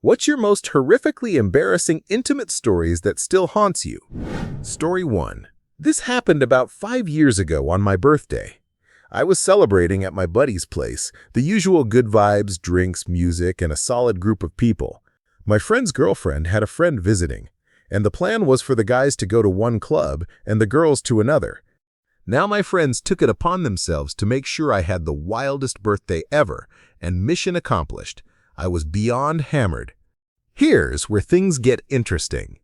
What's your most horrifically embarrassing intimate stories that still haunts you? Story 1. This happened about 5 years ago on my birthday. I was celebrating at my buddy's place, the usual good vibes, drinks, music, and a solid group of people. My friend's girlfriend had a friend visiting, and the plan was for the guys to go to one club and the girls to another. Now my friends took it upon themselves to make sure I had the wildest birthday ever, and mission accomplished. I was beyond hammered. Here's where things get interesting.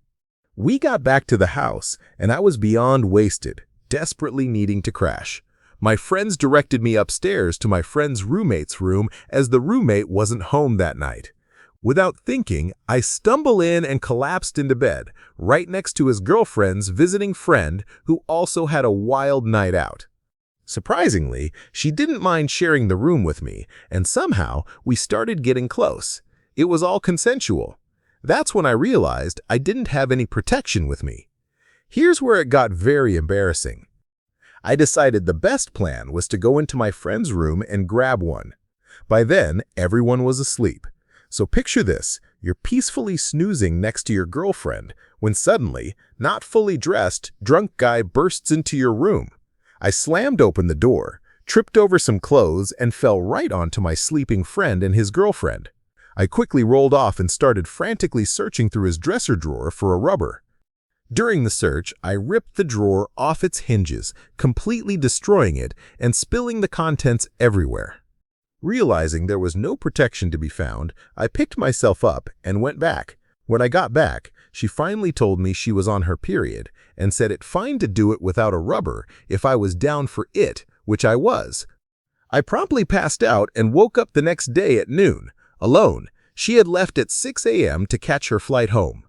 We got back to the house, and I was beyond wasted, desperately needing to crash. My friends directed me upstairs to my friend's roommate's room as the roommate wasn't home that night. Without thinking, I stumbled in and collapsed into bed, right next to his girlfriend's visiting friend who also had a wild night out. Surprisingly, she didn't mind sharing the room with me, and somehow we started getting close. It was all consensual. That's when I realized I didn't have any protection with me. Here's where it got very embarrassing. I decided the best plan was to go into my friend's room and grab one. By then, everyone was asleep. So picture this, you're peacefully snoozing next to your girlfriend when suddenly, not fully dressed, drunk guy bursts into your room. I slammed open the door, tripped over some clothes, and fell right onto my sleeping friend and his girlfriend. I quickly rolled off and started frantically searching through his dresser drawer for a rubber. During the search, I ripped the drawer off its hinges, completely destroying it and spilling the contents everywhere. Realizing there was no protection to be found, I picked myself up and went back. When I got back, she finally told me she was on her period and said it fine to do it without a rubber if I was down for it, which I was. I promptly passed out and woke up the next day at noon. Alone, she had left at 6 a.m. to catch her flight home.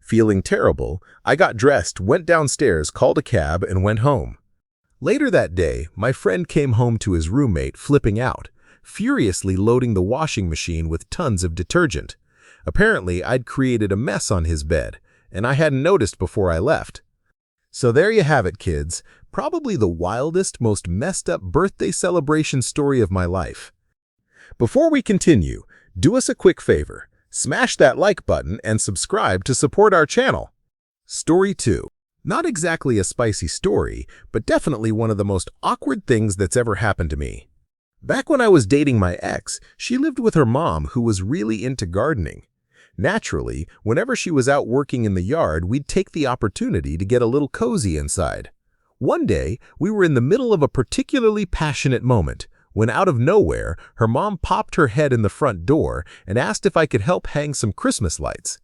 Feeling terrible, I got dressed, went downstairs, called a cab, and went home. Later that day, my friend came home to his roommate flipping out, furiously loading the washing machine with tons of detergent. Apparently, I'd created a mess on his bed, and I hadn't noticed before I left. So there you have it, kids. Probably the wildest, most messed up birthday celebration story of my life. Before we continue, do us a quick favor. Smash that like button and subscribe to support our channel. Story 2. Not exactly a spicy story, but definitely one of the most awkward things that's ever happened to me. Back when I was dating my ex, she lived with her mom who was really into gardening. Naturally, whenever she was out working in the yard, we'd take the opportunity to get a little cozy inside. One day, we were in the middle of a particularly passionate moment, when out of nowhere, her mom popped her head in the front door and asked if I could help hang some Christmas lights.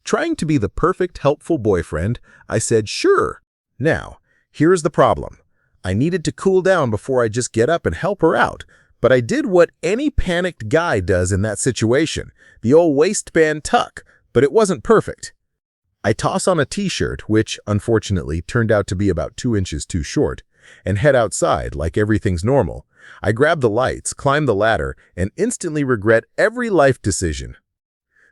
Trying to be the perfect, helpful boyfriend, I said sure. Now, here's the problem. I needed to cool down before I just get up and help her out, but I did what any panicked guy does in that situation, the old waistband tuck, but it wasn't perfect. I toss on a t-shirt, which, unfortunately, turned out to be about 2 inches too short, and head outside like everything's normal. I grab the lights, climb the ladder, and instantly regret every life decision.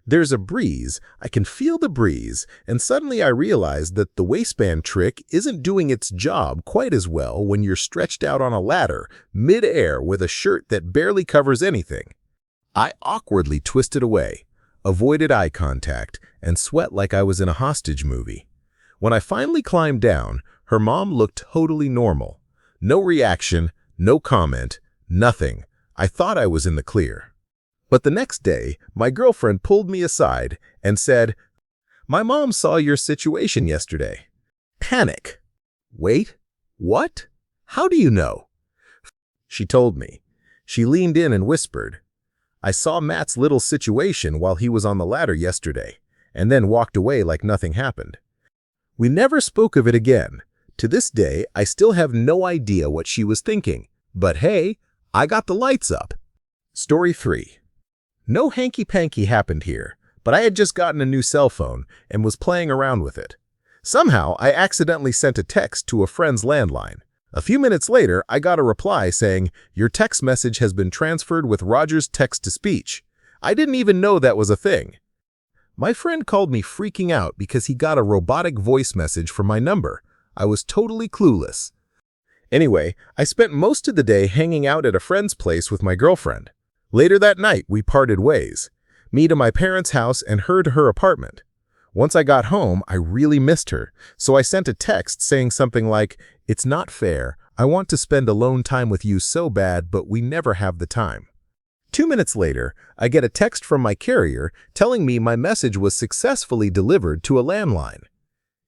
There's a breeze, I can feel the breeze, and suddenly I realize that the waistband trick isn't doing its job quite as well when you're stretched out on a ladder, mid-air with a shirt that barely covers anything. I awkwardly twisted away, avoided eye contact, and sweat like I was in a hostage movie. When I finally climbed down, her mom looked totally normal. No reaction, no comment, nothing. I thought I was in the clear. But the next day, my girlfriend pulled me aside and said, "My mom saw your situation yesterday." Panic. Wait, what? How do you know? She told me. She leaned in and whispered, "I saw Matt's little situation while he was on the ladder yesterday," and then walked away like nothing happened. We never spoke of it again. To this day, I still have no idea what she was thinking. But hey, I got the lights up. Story 3. No hanky-panky happened here, but I had just gotten a new cell phone and was playing around with it. Somehow, I accidentally sent a text to a friend's landline. A few minutes later, I got a reply saying, "Your text message has been transferred with Roger's text-to-speech." I didn't even know that was a thing. My friend called me freaking out because he got a robotic voice message from my number. I was totally clueless. Anyway, I spent most of the day hanging out at a friend's place with my girlfriend. Later that night, we parted ways. Me to my parents' house and her to her apartment. Once I got home, I really missed her, so I sent a text saying something like, "It's not fair. I want to spend alone time with you so bad, but we never have the time." 2 minutes later, I get a text from my carrier telling me my message was successfully delivered to a landline.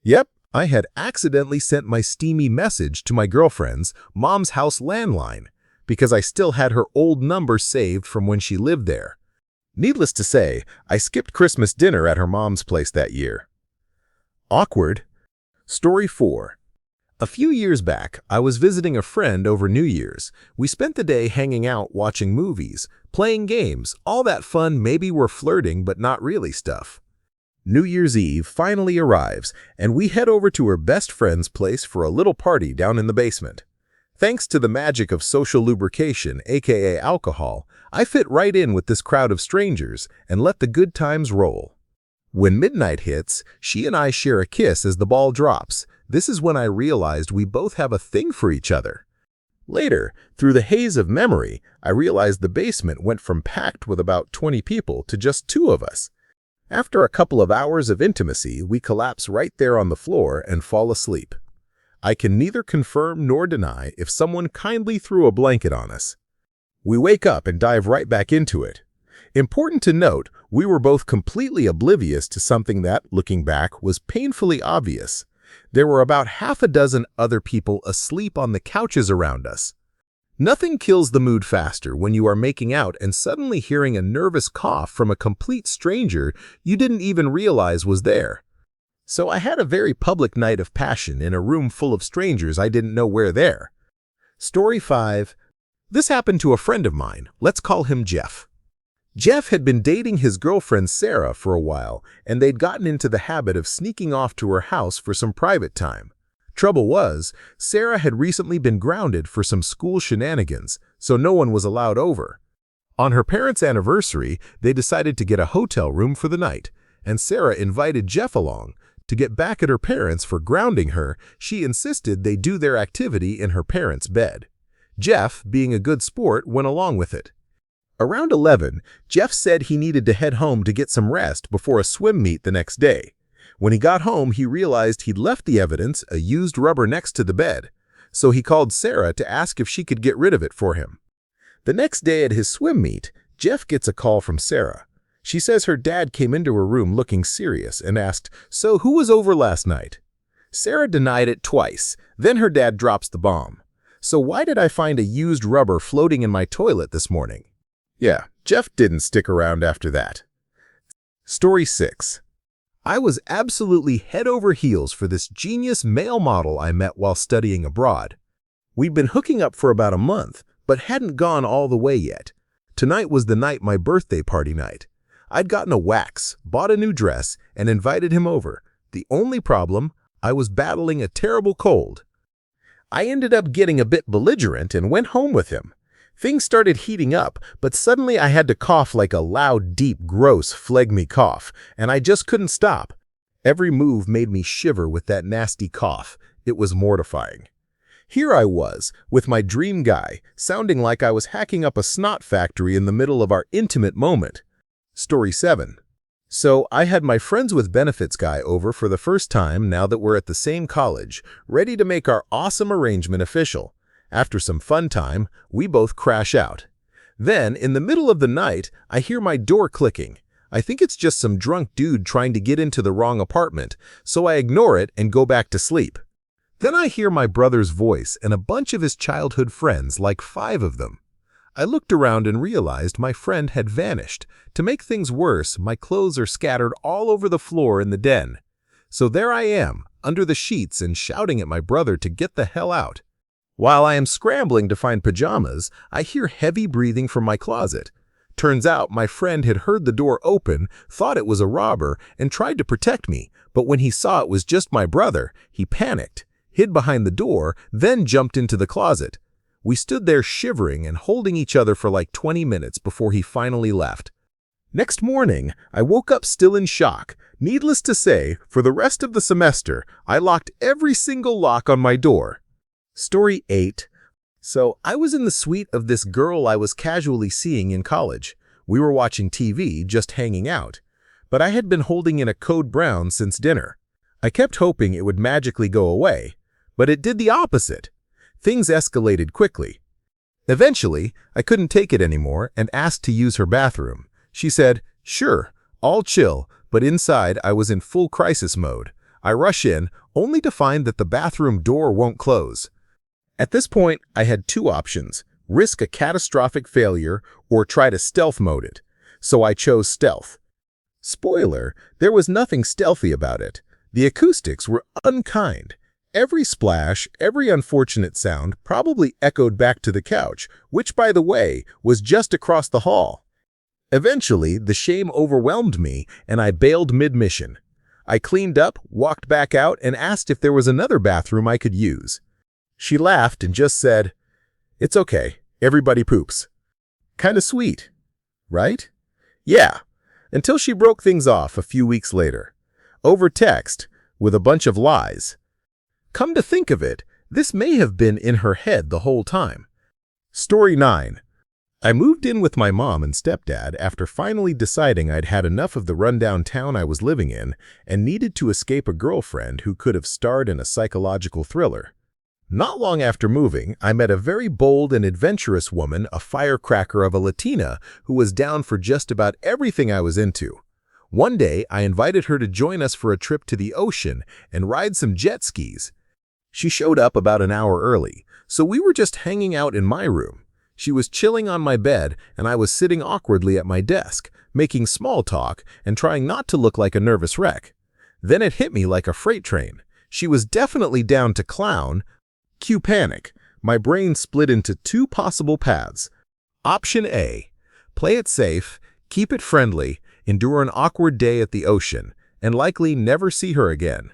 Yep, I had accidentally sent my steamy message to my girlfriend's mom's house landline because I still had her old number saved from when she lived there. Needless to say, I skipped Christmas dinner at her mom's place that year. Awkward. Story 4. A few years back, I was visiting a friend over New Year's. We spent the day hanging out, watching movies, playing games, all that fun maybe we're flirting but not really stuff. New Year's Eve finally arrives, and we head over to her best friend's place for a little party down in the basement. Thanks to the magic of social lubrication, aka alcohol, I fit right in with this crowd of strangers and let the good times roll. When midnight hits, she and I share a kiss as the ball drops. This is when I realized we both have a thing for each other. Later, through the haze of memory, I realized the basement went from packed with about 20 people to just 2 of us. After a couple of hours of intimacy, we collapse right there on the floor and fall asleep. I can neither confirm nor deny if someone kindly threw a blanket on us. We wake up and dive right back into it. Important to note, we were both completely oblivious to something that, looking back, was painfully obvious. There were about half a dozen other people asleep on the couches around us. Nothing kills the mood faster when you are making out and suddenly hearing a nervous cough from a complete stranger you didn't even realize was there. So I had a very public night of passion in a room full of strangers I didn't know were there. Story 5. This happened to a friend of mine. Let's call him Jeff. Jeff had been dating his girlfriend Sarah for a while, and they'd gotten into the habit of sneaking off to her house for some private time. Trouble was, Sarah had recently been grounded for some school shenanigans, so no one was allowed over. On her parents' anniversary, they decided to get a hotel room for the night, and Sarah invited Jeff along. To get back at her parents for grounding her, she insisted they do their activity in her parents' bed. Jeff, being a good sport, went along with it. Around 11, Jeff said he needed to head home to get some rest before a swim meet the next day. When he got home, he realized he'd left the evidence, a used rubber next to the bed, so he called Sarah to ask if she could get rid of it for him. The next day at his swim meet, Jeff gets a call from Sarah. She says her dad came into her room looking serious and asked, "So who was over last night?" Sarah denied it twice. Then her dad drops the bomb. "So why did I find a used rubber floating in my toilet this morning?" Yeah, Jeff didn't stick around after that. Story 6. I was absolutely head over heels for this genius male model I met while studying abroad. We'd been hooking up for about a month, but hadn't gone all the way yet. Tonight was the night my birthday party night. I'd gotten a wax, bought a new dress, and invited him over. The only problem, I was battling a terrible cold. I ended up getting a bit belligerent and went home with him. Things started heating up, but suddenly I had to cough like a loud, deep, gross, phlegmy cough, and I just couldn't stop. Every move made me shiver with that nasty cough. It was mortifying. Here I was, with my dream guy, sounding like I was hacking up a snot factory in the middle of our intimate moment. Story 7. So I had my friends with benefits guy over for the first time now that we're at the same college, ready to make our awesome arrangement official. After some fun time, we both crash out. Then, in the middle of the night, I hear my door clicking. I think it's just some drunk dude trying to get into the wrong apartment, so I ignore it and go back to sleep. Then I hear my brother's voice and a bunch of his childhood friends, like 5 of them. I looked around and realized my friend had vanished. To make things worse, my clothes are scattered all over the floor in the den. So there I am, under the sheets and shouting at my brother to get the hell out. While I am scrambling to find pajamas, I hear heavy breathing from my closet. Turns out my friend had heard the door open, thought it was a robber, and tried to protect me, but when he saw it was just my brother, he panicked, hid behind the door, then jumped into the closet. We stood there shivering and holding each other for like 20 minutes before he finally left. Next morning, I woke up still in shock. Needless to say, for the rest of the semester, I locked every single lock on my door. Story 8. So I was in the suite of this girl I was casually seeing in college. We were watching TV, just hanging out. But I had been holding in a code brown since dinner. I kept hoping it would magically go away, but it did the opposite. Things escalated quickly. Eventually, I couldn't take it anymore and asked to use her bathroom. She said, "Sure, all chill," but inside I was in full crisis mode. I rush in, only to find that the bathroom door won't close. At this point, I had two options: risk a catastrophic failure or try to stealth mode it. So I chose stealth. Spoiler, there was nothing stealthy about it. The acoustics were unkind. Every splash, every unfortunate sound probably echoed back to the couch, which, by the way, was just across the hall. Eventually, the shame overwhelmed me, and I bailed mid-mission. I cleaned up, walked back out, and asked if there was another bathroom I could use. She laughed and just said, "It's okay, everybody poops." Kinda sweet, right? Yeah, until she broke things off a few weeks later. Over text, with a bunch of lies. Come to think of it, this may have been in her head the whole time. Story 9. I moved in with my mom and stepdad after finally deciding I'd had enough of the rundown town I was living in and needed to escape a girlfriend who could have starred in a psychological thriller. Not long after moving, I met a very bold and adventurous woman, a firecracker of a Latina, who was down for just about everything I was into. One day, I invited her to join us for a trip to the ocean and ride some jet skis. She showed up about an hour early, so we were just hanging out in my room. She was chilling on my bed, and I was sitting awkwardly at my desk, making small talk and trying not to look like a nervous wreck. Then it hit me like a freight train. She was definitely down to clown. Cue panic. My brain split into two possible paths. Option A, play it safe, keep it friendly, endure an awkward day at the ocean, and likely never see her again.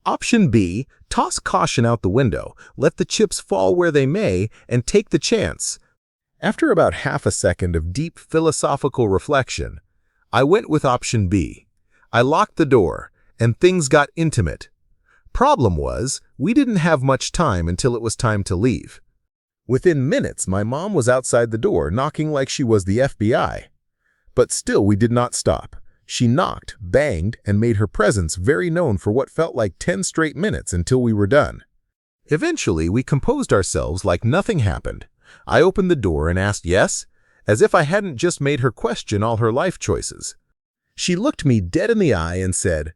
Option B, toss caution out the window, let the chips fall where they may, and take the chance. After about half a second of deep philosophical reflection, I went with option B. I locked the door, and things got intimate. Problem was, we didn't have much time until it was time to leave. Within minutes, my mom was outside the door, knocking like she was the FBI. But still, we did not stop. She knocked, banged, and made her presence very known for what felt like 10 straight minutes until we were done. Eventually, we composed ourselves like nothing happened. I opened the door and asked yes, as if I hadn't just made her question all her life choices. She looked me dead in the eye and said,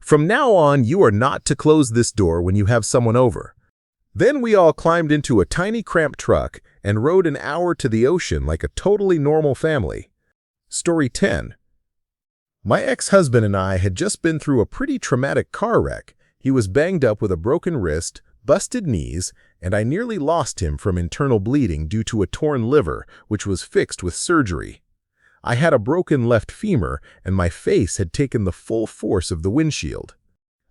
"From now on, you are not to close this door when you have someone over." Then we all climbed into a tiny cramped truck and rode an hour to the ocean like a totally normal family. Story 10. My ex-husband and I had just been through a pretty traumatic car wreck. He was banged up with a broken wrist, busted knees, and I nearly lost him from internal bleeding due to a torn liver, which was fixed with surgery. I had a broken left femur, and my face had taken the full force of the windshield.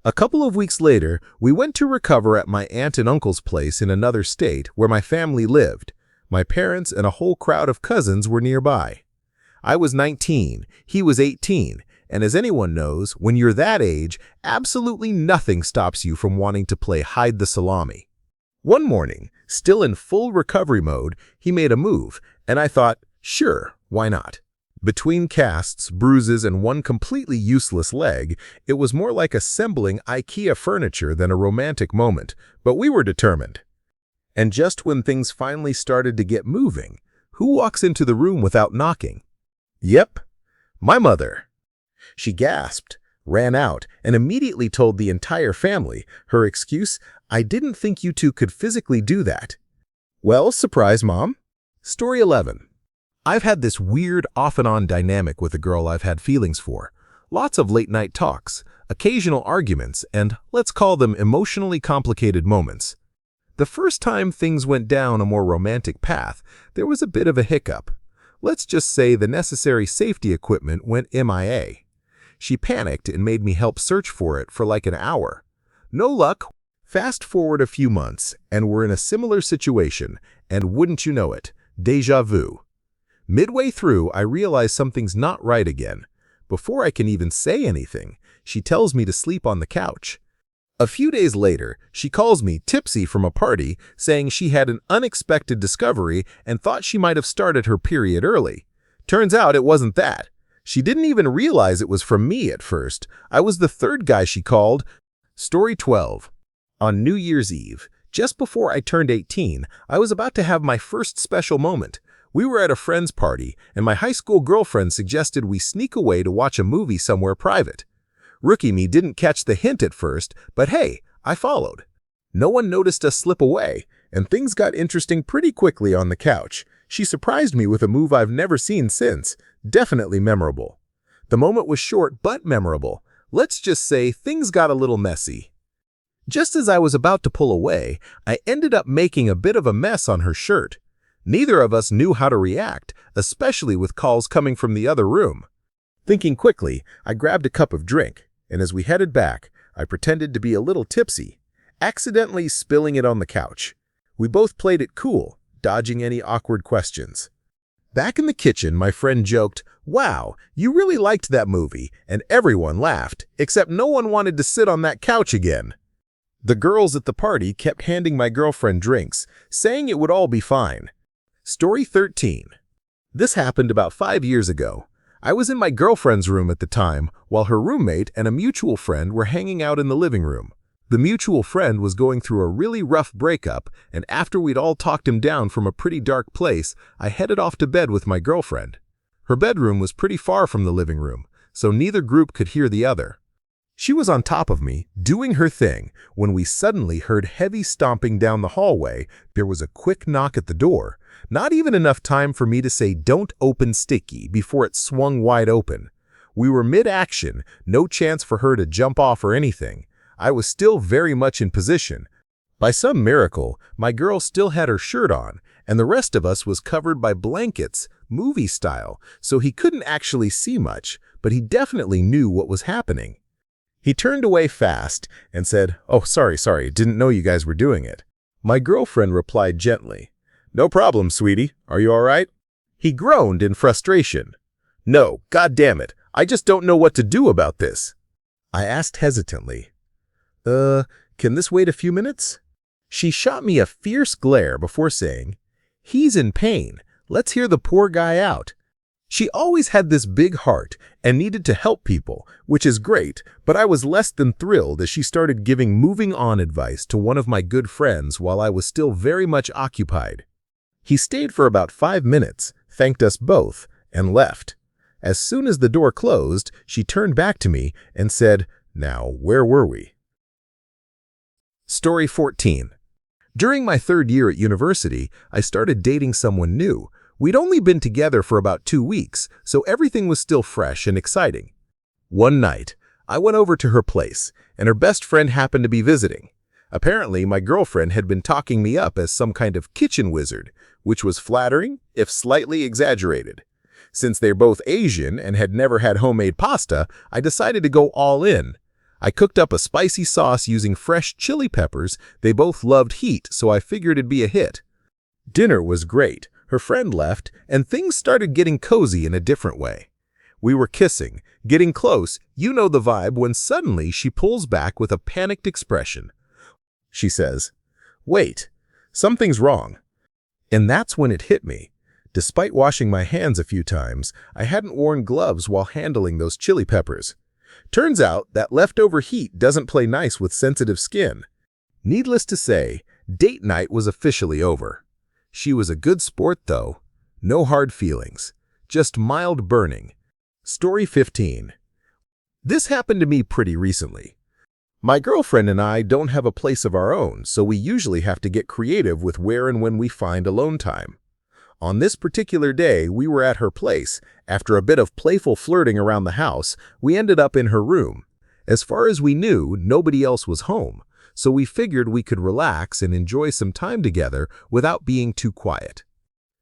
A couple of weeks later, we went to recover at my aunt and uncle's place in another state where my family lived. My parents and a whole crowd of cousins were nearby. I was 19, he was 18, and as anyone knows, when you're that age, absolutely nothing stops you from wanting to play hide the salami. One morning, still in full recovery mode, he made a move, and I thought, sure, why not? Between casts, bruises, and one completely useless leg, it was more like assembling IKEA furniture than a romantic moment, but we were determined. And just when things finally started to get moving, who walks into the room without knocking? Yep, my mother. She gasped, ran out, and immediately told the entire family. Her excuse, "I didn't think you two could physically do that." Well, surprise, Mom. Story 11. I've had this weird off-and-on dynamic with a girl I've had feelings for. Lots of late-night talks, occasional arguments, and let's call them emotionally complicated moments. The first time things went down a more romantic path, there was a bit of a hiccup. Let's just say the necessary safety equipment went MIA. She panicked and made me help search for it for like an hour. No luck. Fast forward a few months, and we're in a similar situation, and wouldn't you know it, déjà vu. Midway through, I realize something's not right again. Before I can even say anything, she tells me to sleep on the couch. A few days later, she calls me tipsy from a party, saying she had an unexpected discovery and thought she might have started her period early. Turns out it wasn't that. She didn't even realize it was from me at first. I was the third guy she called. Story 12. On New Year's Eve, just before I turned 18, I was about to have my first special moment. We were at a friend's party, and my high school girlfriend suggested we sneak away to watch a movie somewhere private. Rookie me didn't catch the hint at first, but hey, I followed. No one noticed us slip away, and things got interesting pretty quickly on the couch. She surprised me with a move I've never seen since. Definitely memorable. The moment was short but memorable. Let's just say things got a little messy. Just as I was about to pull away, I ended up making a bit of a mess on her shirt. Neither of us knew how to react, especially with calls coming from the other room. Thinking quickly, I grabbed a cup of drink, and as we headed back, I pretended to be a little tipsy, accidentally spilling it on the couch. We both played it cool, dodging any awkward questions. Back in the kitchen, my friend joked, "Wow, you really liked that movie," and everyone laughed, except no one wanted to sit on that couch again. The girls at the party kept handing my girlfriend drinks, saying it would all be fine. Story 13. This happened about 5 years ago. I was in my girlfriend's room at the time, while her roommate and a mutual friend were hanging out in the living room. The mutual friend was going through a really rough breakup, and after we'd all talked him down from a pretty dark place, I headed off to bed with my girlfriend. Her bedroom was pretty far from the living room, so neither group could hear the other. She was on top of me, doing her thing, when we suddenly heard heavy stomping down the hallway. There was a quick knock at the door. Not even enough time for me to say, "Don't open, Sticky," before it swung wide open. We were mid-action, no chance for her to jump off or anything. I was still very much in position. By some miracle, my girl still had her shirt on, and the rest of us was covered by blankets, movie style, so he couldn't actually see much, but he definitely knew what was happening. He turned away fast and said, "Oh, sorry, didn't know you guys were doing it." My girlfriend replied gently, "No problem, sweetie. Are you all right?" He groaned in frustration. "No, God damn it. I just don't know what to do about this." I asked hesitantly, can this wait a few minutes?" She shot me a fierce glare before saying, "He's in pain. Let's hear the poor guy out." She always had this big heart and needed to help people, which is great, but I was less than thrilled as she started giving moving on advice to one of my good friends while I was still very much occupied. He stayed for about 5 minutes, thanked us both, and left. As soon as the door closed, she turned back to me and said, "Now, where were we?" Story 14. During my 3rd year at university, I started dating someone new. We'd only been together for about 2 weeks, so everything was still fresh and exciting. One night, I went over to her place, and her best friend happened to be visiting. Apparently, my girlfriend had been talking me up as some kind of kitchen wizard, which was flattering, if slightly exaggerated. Since they're both Asian and had never had homemade pasta, I decided to go all in. I cooked up a spicy sauce using fresh chili peppers. They both loved heat, so I figured it'd be a hit. Dinner was great. Her friend left, and things started getting cozy in a different way. We were kissing, getting close, you know the vibe, when suddenly she pulls back with a panicked expression. She says, "Wait, something's wrong." And that's when it hit me. Despite washing my hands a few times, I hadn't worn gloves while handling those chili peppers. Turns out that leftover heat doesn't play nice with sensitive skin. Needless to say, date night was officially over. She was a good sport, though. No hard feelings, just mild burning. Story 15. This happened to me pretty recently. My girlfriend and I don't have a place of our own, so we usually have to get creative with where and when we find alone time. On this particular day, we were at her place. After a bit of playful flirting around the house, we ended up in her room. As far as we knew, nobody else was home, so we figured we could relax and enjoy some time together without being too quiet.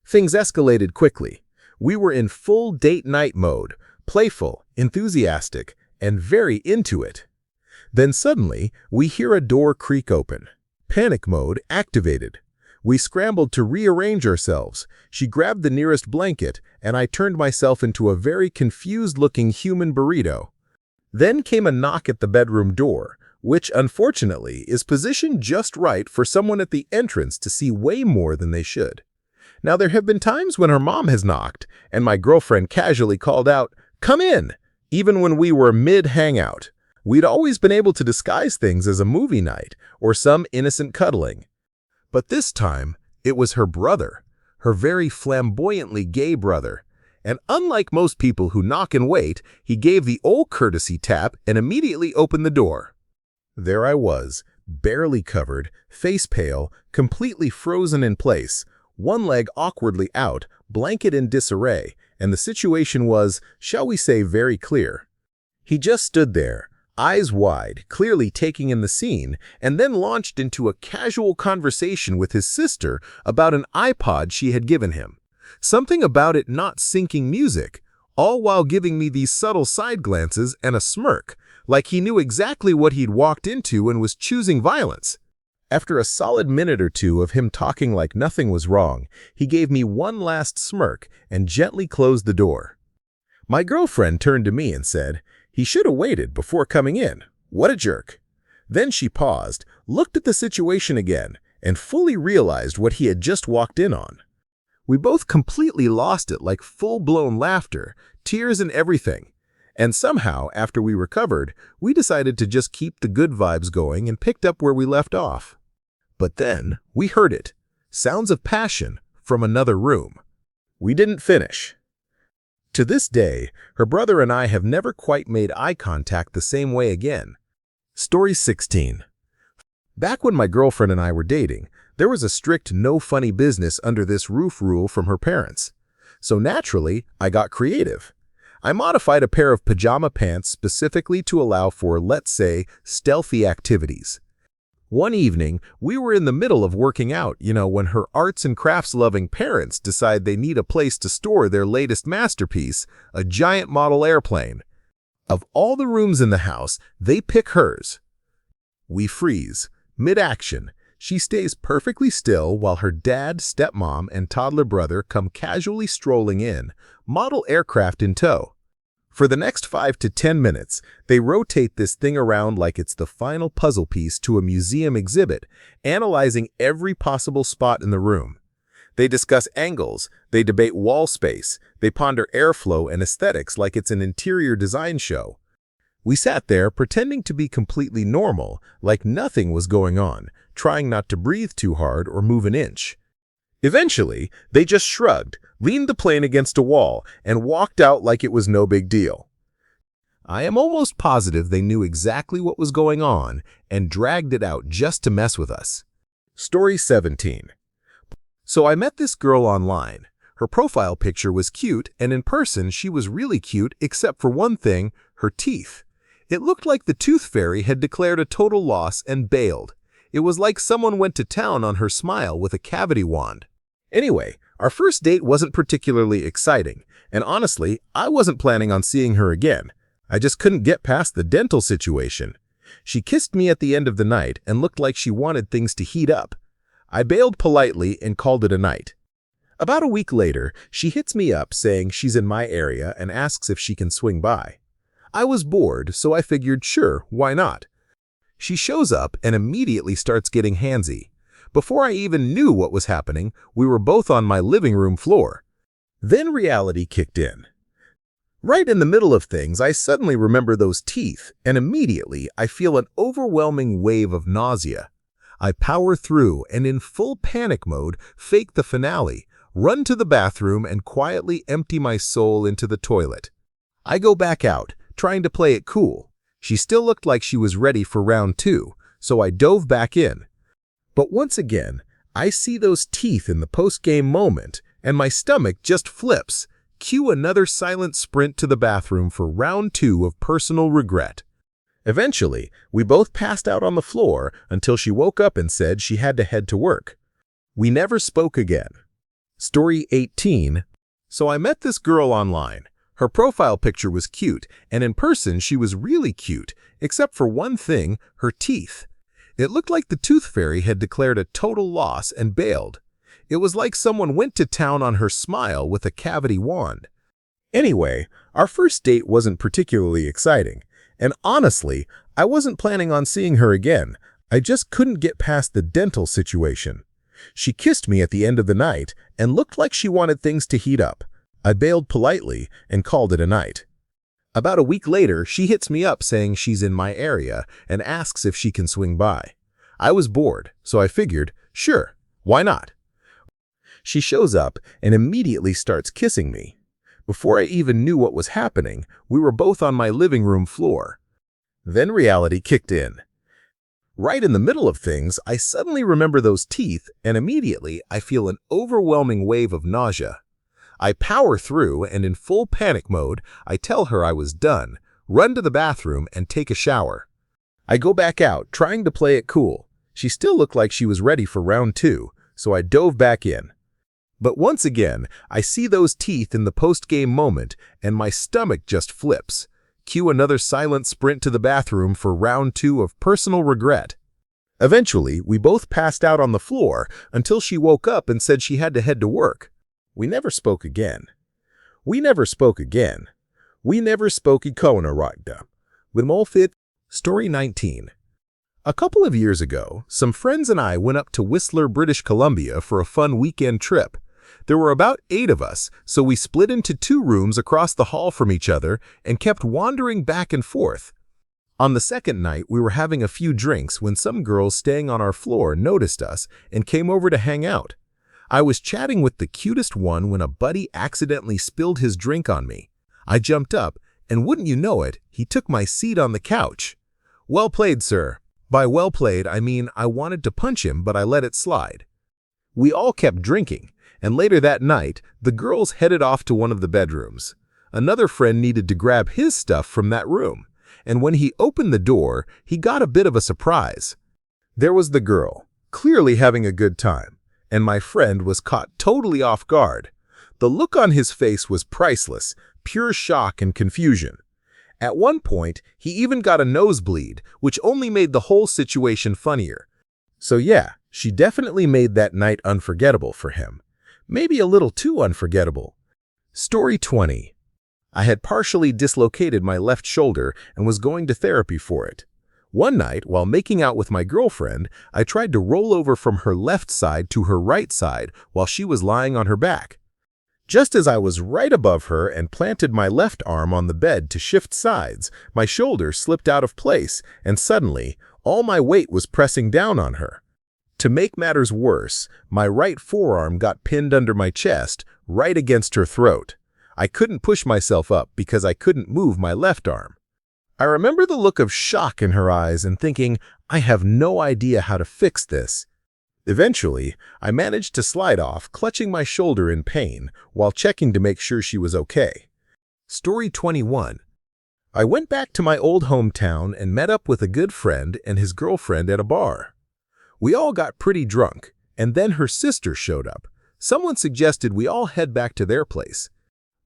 Things escalated quickly. We were in full date night mode, playful, enthusiastic, and very into it. Then suddenly, we hear a door creak open. Panic mode activated. We scrambled to rearrange ourselves. She grabbed the nearest blanket, and I turned myself into a very confused-looking human burrito. Then came a knock at the bedroom door, which, unfortunately, is positioned just right for someone at the entrance to see way more than they should. Now, there have been times when her mom has knocked, and my girlfriend casually called out, "Come in!" even when we were mid-hangout. We'd always been able to disguise things as a movie night or some innocent cuddling. But this time, it was her brother, her very flamboyantly gay brother. And unlike most people who knock and wait, he gave the old courtesy tap and immediately opened the door. There I was, barely covered, face pale, completely frozen in place, one leg awkwardly out, blanket in disarray, and the situation was, shall we say, very clear. He just stood there, eyes wide, clearly taking in the scene, and then launched into a casual conversation with his sister about an iPod she had given him. Something about it not syncing music, all while giving me these subtle side glances and a smirk, like he knew exactly what he'd walked into and was choosing violence. After a solid minute or two of him talking like nothing was wrong, he gave me one last smirk and gently closed the door. My girlfriend turned to me and said, "He should have waited before coming in. What a jerk." Then she paused, looked at the situation again, and fully realized what he had just walked in on. We both completely lost it, like full-blown laughter, tears and everything. And somehow, after we recovered, we decided to just keep the good vibes going and picked up where we left off. But then, we heard it. Sounds of passion from another room. We didn't finish. To this day, her brother and I have never quite made eye contact the same way again. Story 16. Back when my girlfriend and I were dating, there was a strict no funny business under this roof rule from her parents. So naturally, I got creative. I modified a pair of pajama pants specifically to allow for, let's say, stealthy activities. One evening, we were in the middle of working out, when her arts and crafts-loving parents decide they need a place to store their latest masterpiece, a giant model airplane. Of all the rooms in the house, they pick hers. We freeze. Mid-action, she stays perfectly still while her dad, stepmom, and toddler brother come casually strolling in, model aircraft in tow. For the next 5 to 10 minutes, they rotate this thing around like it's the final puzzle piece to a museum exhibit, analyzing every possible spot in the room. They discuss angles, they debate wall space, they ponder airflow and aesthetics like it's an interior design show. We sat there pretending to be completely normal, like nothing was going on, trying not to breathe too hard or move an inch. Eventually, they just shrugged, leaned the plane against a wall, and walked out like it was no big deal. I am almost positive they knew exactly what was going on and dragged it out just to mess with us. Story 17. So I met this girl online. Her profile picture was cute, and in person she was really cute except for one thing, her teeth. It looked like the tooth fairy had declared a total loss and bailed. It was like someone went to town on her smile with a cavity wand. Anyway, our first date wasn't particularly exciting, and honestly, I wasn't planning on seeing her again. I just couldn't get past the dental situation. She kissed me at the end of the night and looked like she wanted things to heat up. I bailed politely and called it a night. About a week later, she hits me up saying she's in my area and asks if she can swing by. I was bored, so I figured, sure, why not? She shows up and immediately starts getting handsy. Before I even knew what was happening, we were both on my living room floor. Then reality kicked in. Right in the middle of things, I suddenly remember those teeth, and immediately I feel an overwhelming wave of nausea. I power through and in full panic mode, fake the finale, run to the bathroom and quietly empty my soul into the toilet. I go back out, trying to play it cool. She still looked like she was ready for round 2, so I dove back in. But once again, I see those teeth in the post-game moment, and my stomach just flips. Cue another silent sprint to the bathroom for round 2 of personal regret. Eventually, we both passed out on the floor until she woke up and said she had to head to work. We never spoke again. Story 18. So I met this girl online. Her profile picture was cute, and in person she was really cute, except for one thing, her teeth. It looked like the tooth fairy had declared a total loss and bailed. It was like someone went to town on her smile with a cavity wand. Anyway, our first date wasn't particularly exciting, and honestly, I wasn't planning on seeing her again. I just couldn't get past the dental situation. She kissed me at the end of the night and looked like she wanted things to heat up. I bailed politely and called it a night. About a week later, she hits me up saying she's in my area and asks if she can swing by. I was bored, so I figured, sure, why not? She shows up and immediately starts kissing me. Before I even knew what was happening, we were both on my living room floor. Then reality kicked in. Right in the middle of things, I suddenly remember those teeth, and immediately I feel an overwhelming wave of nausea. I power through, and in full panic mode, I tell her I was done, run to the bathroom, and take a shower. I go back out, trying to play it cool. She still looked like she was ready for round 2, so I dove back in. But once again, I see those teeth in the post-game moment, and my stomach just flips. Cue another silent sprint to the bathroom for round 2 of personal regret. Eventually, we both passed out on the floor until she woke up and said she had to head to work. We never spoke again. We never spoke again. We never spoke ikonaragda. With Molfit. Story 19. A couple of years ago, some friends and I went up to Whistler, British Columbia for a fun weekend trip. There were about 8 of us, so we split into 2 rooms across the hall from each other and kept wandering back and forth. On the second night, we were having a few drinks when some girls staying on our floor noticed us and came over to hang out. I was chatting with the cutest one when a buddy accidentally spilled his drink on me. I jumped up, and wouldn't you know it, he took my seat on the couch. Well played, sir. By well played, I mean I wanted to punch him, but I let it slide. We all kept drinking, and later that night, the girls headed off to one of the bedrooms. Another friend needed to grab his stuff from that room, and when he opened the door, he got a bit of a surprise. There was the girl, clearly having a good time, and my friend was caught totally off guard. The look on his face was priceless, pure shock and confusion. At one point, he even got a nosebleed, which only made the whole situation funnier. So yeah, she definitely made that night unforgettable for him. Maybe a little too unforgettable. Story 20. I had partially dislocated my left shoulder and was going to therapy for it. One night, while making out with my girlfriend, I tried to roll over from her left side to her right side while she was lying on her back. Just as I was right above her and planted my left arm on the bed to shift sides, my shoulder slipped out of place, and suddenly, all my weight was pressing down on her. To make matters worse, my right forearm got pinned under my chest, right against her throat. I couldn't push myself up because I couldn't move my left arm. I remember the look of shock in her eyes and thinking, I have no idea how to fix this. Eventually, I managed to slide off, clutching my shoulder in pain, while checking to make sure she was okay. Story 21. I went back to my old hometown and met up with a good friend and his girlfriend at a bar. We all got pretty drunk, and then her sister showed up. Someone suggested we all head back to their place.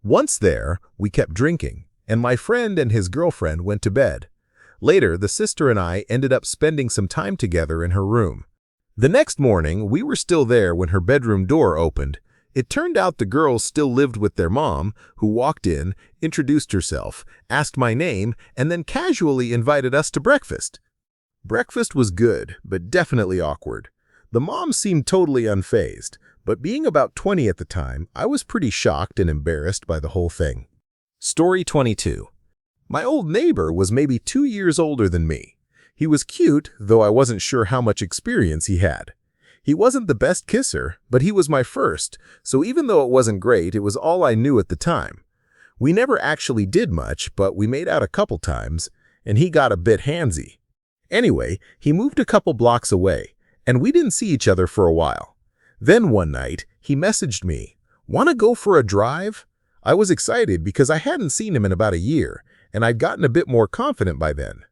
Once there, we kept drinking, and my friend and his girlfriend went to bed. Later, the sister and I ended up spending some time together in her room. The next morning, we were still there when her bedroom door opened. It turned out the girls still lived with their mom, who walked in, introduced herself, asked my name, and then casually invited us to breakfast. Breakfast was good, but definitely awkward. The mom seemed totally unfazed, but being about 20 at the time, I was pretty shocked and embarrassed by the whole thing. Story 22. My old neighbor was maybe 2 years older than me. He was cute, though I wasn't sure how much experience he had. He wasn't the best kisser, but he was my first, so even though it wasn't great, it was all I knew at the time. We never actually did much, but we made out a couple times, and he got a bit handsy. Anyway, he moved a couple blocks away, and we didn't see each other for a while. Then one night, he messaged me, "Want to go for a drive?" I was excited because I hadn't seen him in about a year, and I'd gotten a bit more confident by then.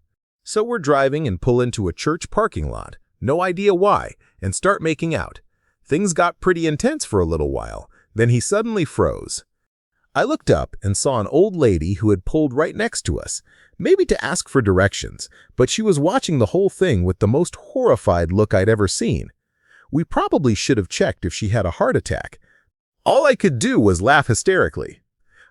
So we're driving and pull into a church parking lot, no idea why, and start making out. Things got pretty intense for a little while, then he suddenly froze. I looked up and saw an old lady who had pulled right next to us, maybe to ask for directions, but she was watching the whole thing with the most horrified look I'd ever seen. We probably should have checked if she had a heart attack. All I could do was laugh hysterically.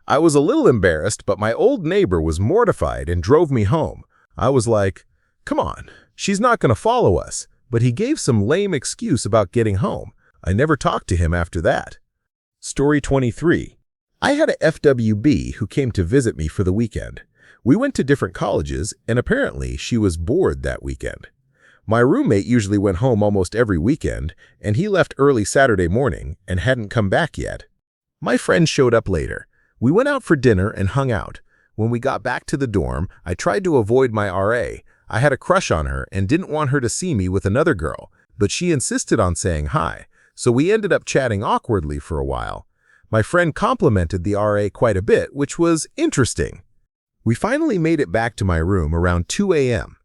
I was a little embarrassed, but my old neighbor was mortified and drove me home. I was like, come on, she's not going to follow us. But he gave some lame excuse about getting home. I never talked to him after that. Story 23. I had a FWB who came to visit me for the weekend. We went to different colleges, and apparently she was bored that weekend. My roommate usually went home almost every weekend, and he left early Saturday morning and hadn't come back yet. My friend showed up later. We went out for dinner and hung out. When we got back to the dorm, I tried to avoid my RA. I had a crush on her and didn't want her to see me with another girl, but she insisted on saying hi, so we ended up chatting awkwardly for a while. My friend complimented the RA quite a bit, which was interesting. We finally made it back to my room around 2 a.m.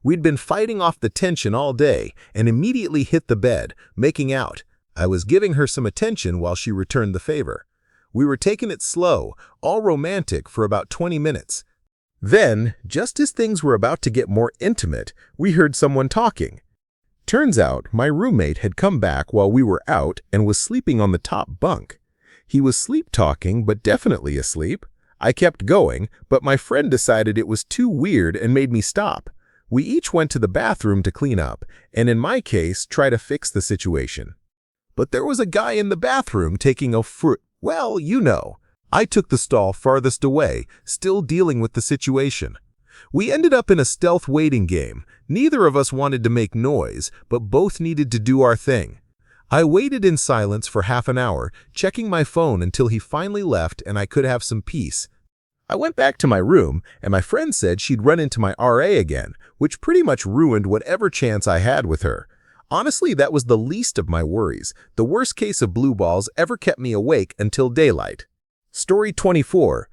We'd been fighting off the tension all day and immediately hit the bed, making out. I was giving her some attention while she returned the favor. We were taking it slow, all romantic for about 20 minutes. Then, just as things were about to get more intimate, we heard someone talking. Turns out, my roommate had come back while we were out and was sleeping on the top bunk. He was sleep-talking, but definitely asleep. I kept going, but my friend decided it was too weird and made me stop. We each went to the bathroom to clean up, and in my case, try to fix the situation. But there was a guy in the bathroom taking a well, you know. I took the stall farthest away, still dealing with the situation. We ended up in a stealth waiting game. Neither of us wanted to make noise, but both needed to do our thing. I waited in silence for half an hour, checking my phone until he finally left and I could have some peace. I went back to my room, and my friend said she'd run into my RA again, which pretty much ruined whatever chance I had with her. Honestly, that was the least of my worries. The worst case of blue balls ever kept me awake until daylight. Story 24.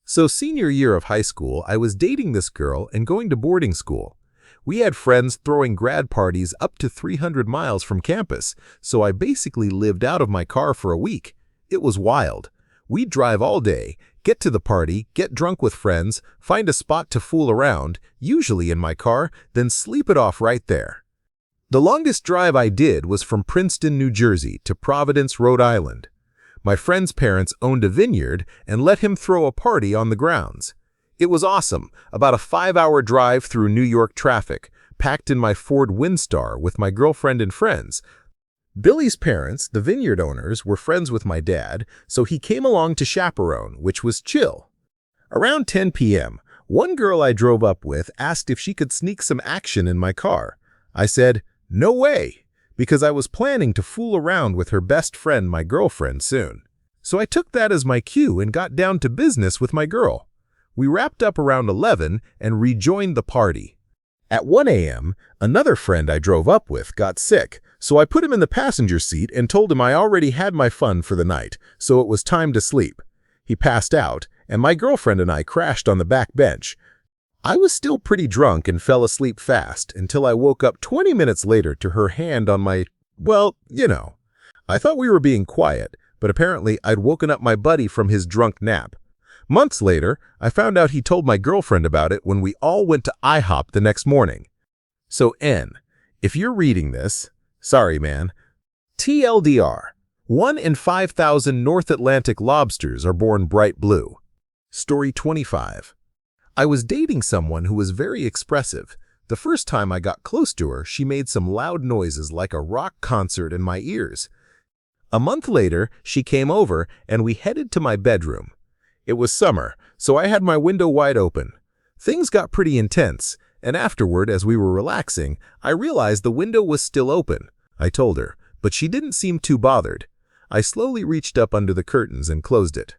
So senior year of high school, I was dating this girl and going to boarding school. We had friends throwing grad parties up to 300 miles from campus, so I basically lived out of my car for a week. It was wild. We'd drive all day, get to the party, get drunk with friends, find a spot to fool around, usually in my car, then sleep it off right there. The longest drive I did was from Princeton, New Jersey to Providence, Rhode Island. My friend's parents owned a vineyard and let him throw a party on the grounds. It was awesome, about a 5-hour drive through New York traffic, packed in my Ford Windstar with my girlfriend and friends. Billy's parents, the vineyard owners, were friends with my dad, so he came along to chaperone, which was chill. Around 10 p.m., one girl I drove up with asked if she could sneak some action in my car. I said, "No way," because I was planning to fool around with her best friend, my girlfriend, soon. So I took that as my cue and got down to business with my girl. We wrapped up around 11 and rejoined the party. At 1 a.m., another friend I drove up with got sick, so I put him in the passenger seat and told him I already had my fun for the night, so it was time to sleep. He passed out, and my girlfriend and I crashed on the back bench. I was still pretty drunk and fell asleep fast until I woke up 20 minutes later to her hand on my, well, you know. I thought we were being quiet, but apparently I'd woken up my buddy from his drunk nap. Months later, I found out he told my girlfriend about it when we all went to IHOP the next morning. So N, if you're reading this, sorry man. TLDR, 1 in 5,000 North Atlantic lobsters are born bright blue. Story 25. I was dating someone who was very expressive. The first time I got close to her, she made some loud noises like a rock concert in my ears. A month later, she came over and we headed to my bedroom. It was summer, so I had my window wide open. Things got pretty intense, and afterward, as we were relaxing, I realized the window was still open. I told her, but she didn't seem too bothered. I slowly reached up under the curtains and closed it.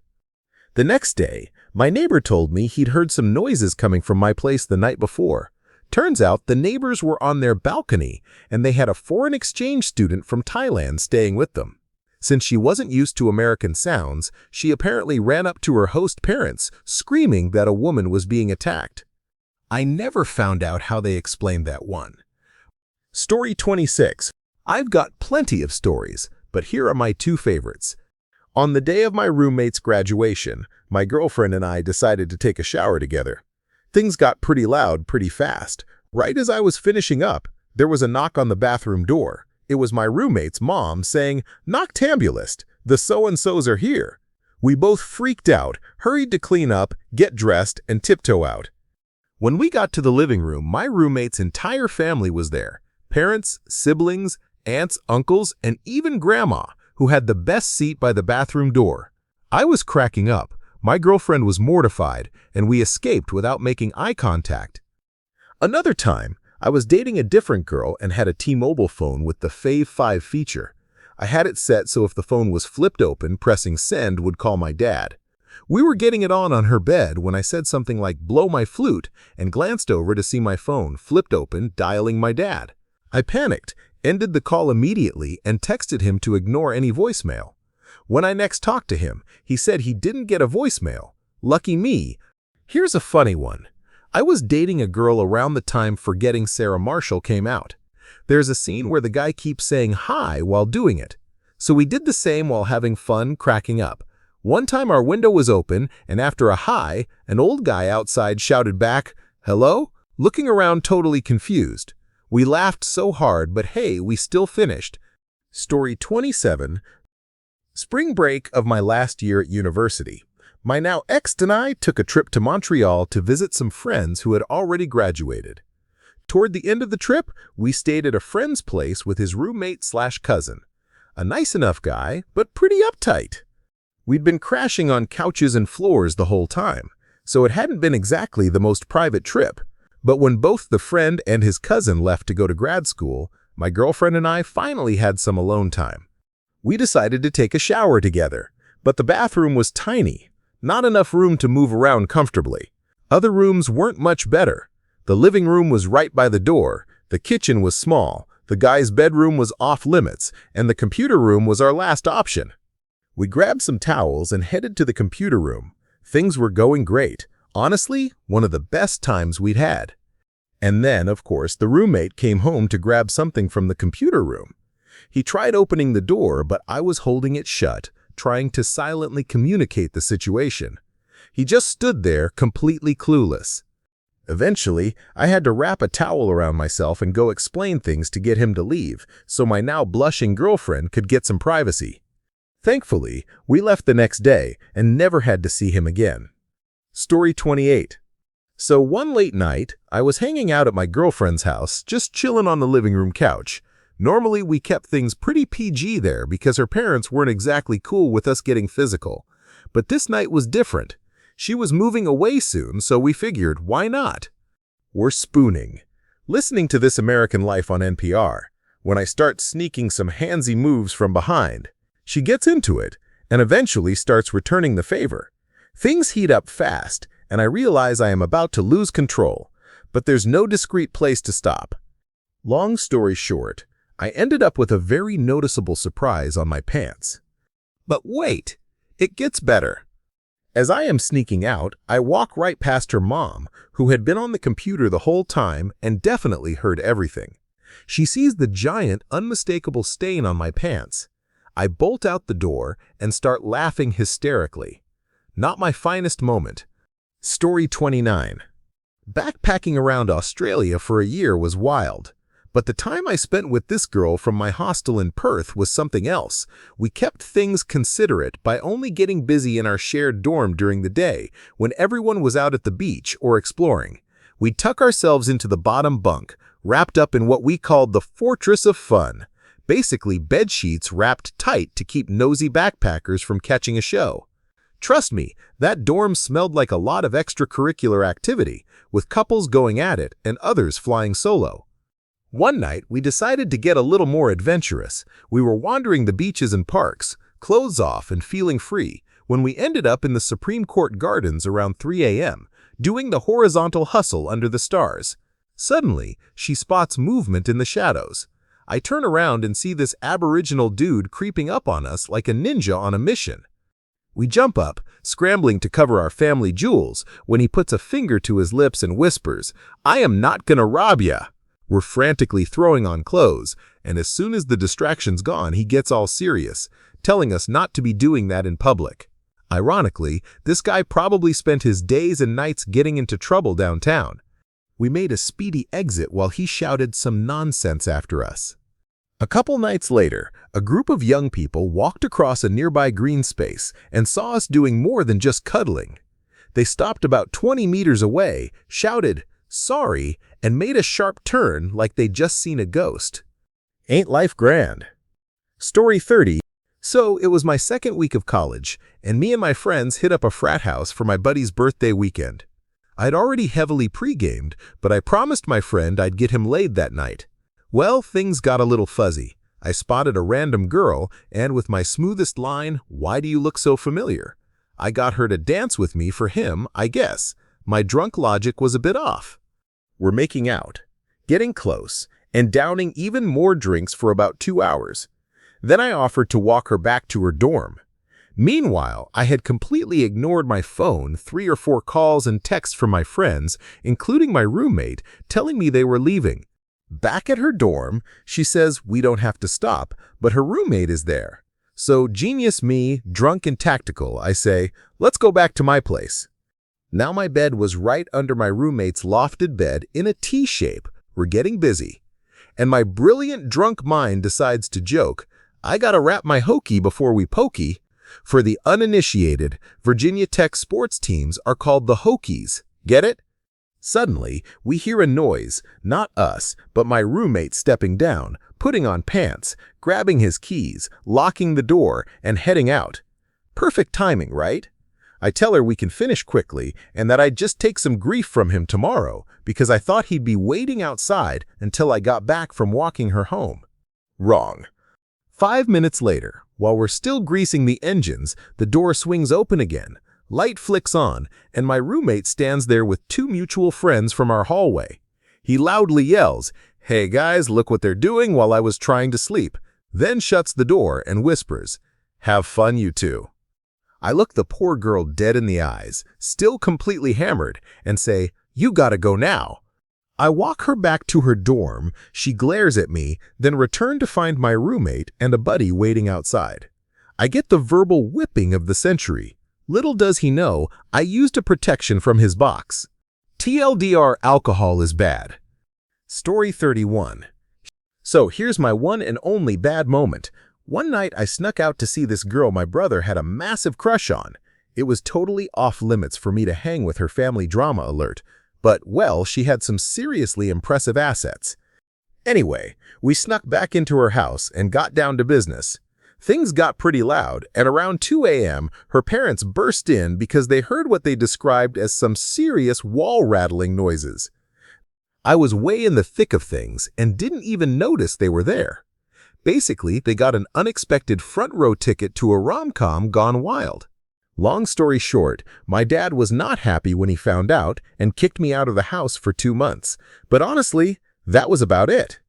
The next day, my neighbor told me he'd heard some noises coming from my place the night before. Turns out the neighbors were on their balcony, and they had a foreign exchange student from Thailand staying with them. Since she wasn't used to American sounds, she apparently ran up to her host parents, screaming that a woman was being attacked. I never found out how they explained that one. Story 26. I've got plenty of stories, but here are my 2 favorites. On the day of my roommate's graduation, my girlfriend and I decided to take a shower together. Things got pretty loud pretty fast. Right as I was finishing up, there was a knock on the bathroom door. It was my roommate's mom saying, "Noctambulist, the so-and-sos are here." We both freaked out, hurried to clean up, get dressed, and tiptoe out. When we got to the living room, my roommate's entire family was there. Parents, siblings, aunts, uncles, and even grandma, who had the best seat by the bathroom door. I was cracking up, my girlfriend was mortified, and we escaped without making eye contact. Another time, I was dating a different girl and had a T-Mobile phone with the Fave 5 feature. I had it set so if the phone was flipped open, pressing send would call my dad. We were getting it on her bed when I said something like "blow my flute" and glanced over to see my phone flipped open, dialing my dad. I panicked, ended the call immediately, and texted him to ignore any voicemail. When I next talked to him, he said he didn't get a voicemail. Lucky me. Here's a funny one. I was dating a girl around the time Forgetting Sarah Marshall came out. There's a scene where the guy keeps saying hi while doing it. So we did the same while having fun, cracking up. One time our window was open, and after a hi, an old guy outside shouted back, "Hello?" looking around totally confused. We laughed so hard, but hey, we still finished. Story 27. Spring break of my last year at university. My now ex and I took a trip to Montreal to visit some friends who had already graduated. Toward the end of the trip, we stayed at a friend's place with his roommate/cousin. A nice enough guy, but pretty uptight. We'd been crashing on couches and floors the whole time, so it hadn't been exactly the most private trip. But when both the friend and his cousin left to go to grad school, my girlfriend and I finally had some alone time. We decided to take a shower together, but the bathroom was tiny, not enough room to move around comfortably. Other rooms weren't much better. The living room was right by the door, the kitchen was small, the guy's bedroom was off limits, and the computer room was our last option. We grabbed some towels and headed to the computer room. Things were going great. Honestly, one of the best times we'd had. And then, of course, the roommate came home to grab something from the computer room. He tried opening the door, but I was holding it shut, trying to silently communicate the situation. He just stood there, completely clueless. Eventually, I had to wrap a towel around myself and go explain things to get him to leave, so my now blushing girlfriend could get some privacy. Thankfully, we left the next day and never had to see him again. Story 28. So one late night, I was hanging out at my girlfriend's house, just chilling on the living room couch. Normally, we kept things pretty PG there because her parents weren't exactly cool with us getting physical. But this night was different. She was moving away soon, so we figured, why not? We're spooning. Listening to This American Life on NPR, when I start sneaking some handsy moves from behind. She gets into it, and eventually starts returning the favor. Things heat up fast, and I realize I am about to lose control, but there's no discreet place to stop. Long story short, I ended up with a very noticeable surprise on my pants. But wait, it gets better. As I am sneaking out, I walk right past her mom, who had been on the computer the whole time and definitely heard everything. She sees the giant, unmistakable stain on my pants. I bolt out the door and start laughing hysterically. Not my finest moment. Story 29. Backpacking around Australia for a year was wild. But the time I spent with this girl from my hostel in Perth was something else. We kept things considerate by only getting busy in our shared dorm during the day when everyone was out at the beach or exploring. We'd tuck ourselves into the bottom bunk, wrapped up in what we called the Fortress of Fun. Basically, bed sheets wrapped tight to keep nosy backpackers from catching a show. Trust me, that dorm smelled like a lot of extracurricular activity, with couples going at it and others flying solo. One night, we decided to get a little more adventurous. We were wandering the beaches and parks, clothes off and feeling free, when we ended up in the Supreme Court Gardens around 3 a.m., doing the horizontal hustle under the stars. Suddenly, she spots movement in the shadows. I turn around and see this Aboriginal dude creeping up on us like a ninja on a mission. We jump up, scrambling to cover our family jewels, when he puts a finger to his lips and whispers, "I am not gonna rob ya." We're frantically throwing on clothes, and as soon as the distraction's gone, he gets all serious, telling us not to be doing that in public. Ironically, this guy probably spent his days and nights getting into trouble downtown. We made a speedy exit while he shouted some nonsense after us. A couple nights later, a group of young people walked across a nearby green space and saw us doing more than just cuddling. They stopped about 20 meters away, shouted, "Sorry," and made a sharp turn like they'd just seen a ghost. Ain't life grand? Story 30. So, it was my second week of college, and me and my friends hit up a frat house for my buddy's birthday weekend. I'd already heavily pre-gamed, but I promised my friend I'd get him laid that night. Well, things got a little fuzzy. I spotted a random girl, and with my smoothest line, "Why do you look so familiar?" I got her to dance with me for him, I guess. My drunk logic was a bit off. We're making out, getting close, and downing even more drinks for about 2 hours. Then I offered to walk her back to her dorm. Meanwhile, I had completely ignored my phone, 3 or 4 calls and texts from my friends, including my roommate, telling me they were leaving. Back at her dorm, she says we don't have to stop, but her roommate is there. So, genius me, drunk and tactical, I say, let's go back to my place. Now my bed was right under my roommate's lofted bed in a T shape. We're getting busy. And my brilliant drunk mind decides to joke, I gotta wrap my hokey before we pokey. For the uninitiated, Virginia Tech sports teams are called the Hokies. Get it? Suddenly, we hear a noise, not us, but my roommate stepping down, putting on pants, grabbing his keys, locking the door, and heading out. Perfect timing, right? I tell her we can finish quickly and that I'd just take some grief from him tomorrow because I thought he'd be waiting outside until I got back from walking her home. Wrong. 5 minutes later, while we're still greasing the engines, the door swings open again. Light flicks on, and my roommate stands there with 2 mutual friends from our hallway. He loudly yells, "Hey guys, look what they're doing," while I was trying to sleep, then shuts the door and whispers, "Have fun, you two." I look the poor girl dead in the eyes, still completely hammered, and say, "You gotta go now." I walk her back to her dorm, she glares at me, then return to find my roommate and a buddy waiting outside. I get the verbal whipping of the century. Little does he know, I used a protection from his box. TLDR, alcohol is bad. Story 31. So here's my one and only bad moment. One night I snuck out to see this girl my brother had a massive crush on. It was totally off limits for me to hang with her family drama alert. But, well, she had some seriously impressive assets. Anyway, we snuck back into her house and got down to business. Things got pretty loud, and around 2 a.m., her parents burst in because they heard what they described as some serious wall-rattling noises. I was way in the thick of things and didn't even notice they were there. Basically, they got an unexpected front-row ticket to a rom-com gone wild. Long story short, my dad was not happy when he found out and kicked me out of the house for 2 months. But honestly, that was about it.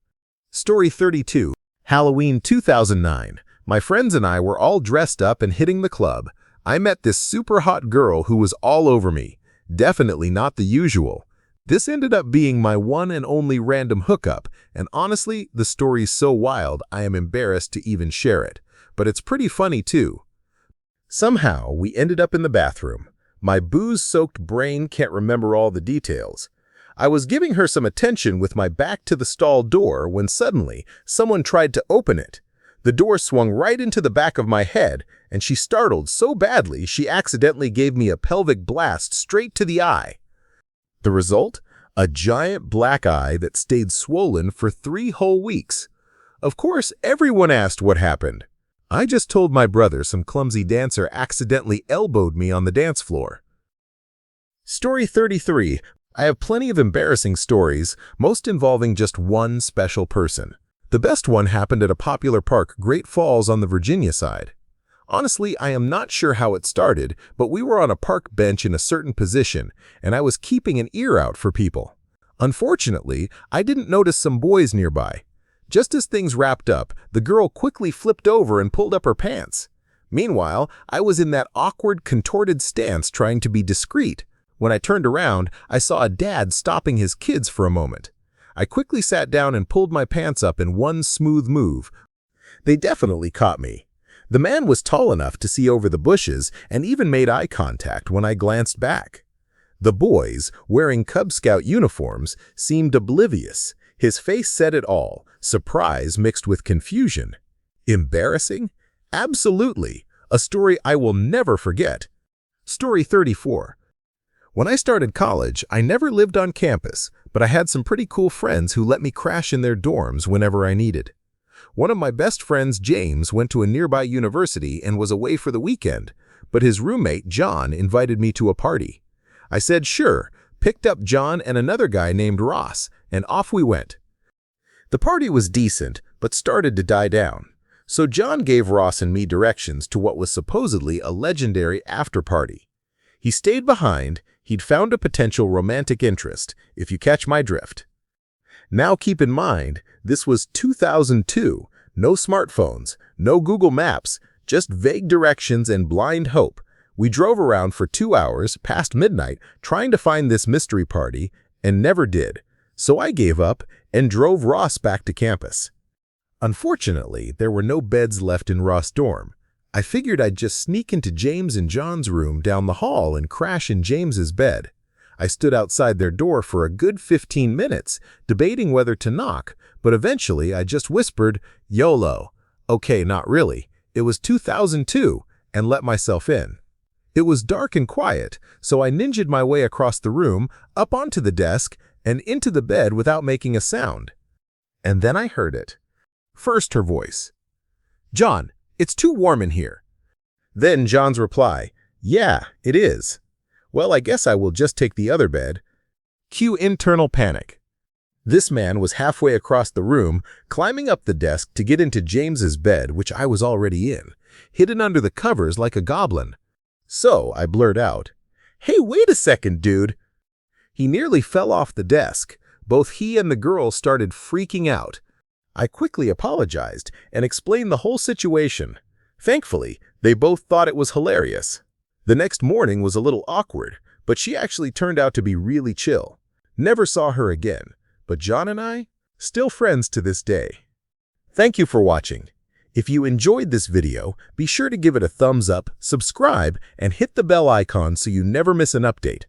Story 32. Halloween 2009. My friends and I were all dressed up and hitting the club. I met this super hot girl who was all over me. Definitely not the usual. This ended up being my one and only random hookup, and honestly, the story's so wild I am embarrassed to even share it. But it's pretty funny too. Somehow, we ended up in the bathroom. My booze-soaked brain can't remember all the details. I was giving her some attention with my back to the stall door when suddenly someone tried to open it. The door swung right into the back of my head, and she startled so badly she accidentally gave me a pelvic blast straight to the eye. The result? A giant black eye that stayed swollen for 3 whole weeks. Of course, everyone asked what happened. I just told my brother some clumsy dancer accidentally elbowed me on the dance floor. Story 33. I have plenty of embarrassing stories, most involving just one special person. The best one happened at a popular park, Great Falls on the Virginia side. Honestly, I am not sure how it started, but we were on a park bench in a certain position, and I was keeping an ear out for people. Unfortunately, I didn't notice some boys nearby. Just as things wrapped up, the girl quickly flipped over and pulled up her pants. Meanwhile, I was in that awkward, contorted stance trying to be discreet. When I turned around, I saw a dad stopping his kids for a moment. I quickly sat down and pulled my pants up in one smooth move. They definitely caught me. The man was tall enough to see over the bushes and even made eye contact when I glanced back. The boys, wearing Cub Scout uniforms, seemed oblivious. His face said it all, surprise mixed with confusion. Embarrassing? Absolutely. A story I will never forget. Story 34. When I started college, I never lived on campus, but I had some pretty cool friends who let me crash in their dorms whenever I needed. One of my best friends, James, went to a nearby university and was away for the weekend, but his roommate, John, invited me to a party. I said sure, picked up John and another guy named Ross, and off we went. The party was decent, but started to die down. So John gave Ross and me directions to what was supposedly a legendary after-party. He stayed behind. He'd found a potential romantic interest, if you catch my drift. Now keep in mind, this was 2002, no smartphones, no Google Maps, just vague directions and blind hope. We drove around for 2 hours, past midnight, trying to find this mystery party, and never did. So I gave up and drove Ross back to campus. Unfortunately, there were no beds left in Ross' dorm. I figured I'd just sneak into James and John's room down the hall and crash in James's bed. I stood outside their door for a good 15 minutes, debating whether to knock, but eventually I just whispered, YOLO. Okay, not really. It was 2002, and let myself in. It was dark and quiet, so I ninja'd my way across the room, up onto the desk, and into the bed without making a sound. And then I heard it. First, her voice. John, it's too warm in here. Then John's reply, yeah, it is. Well, I guess I will just take the other bed. Cue internal panic. This man was halfway across the room, climbing up the desk to get into James's bed, which I was already in, hidden under the covers like a goblin. So I blurred out, hey, wait a second, dude. He nearly fell off the desk. Both he and the girl started freaking out. I quickly apologized and explained the whole situation. Thankfully, they both thought it was hilarious. The next morning was a little awkward, but she actually turned out to be really chill. Never saw her again, but John and I, still friends to this day. Thank you for watching. If you enjoyed this video, be sure to give it a thumbs up, subscribe, and hit the bell icon so you never miss an update.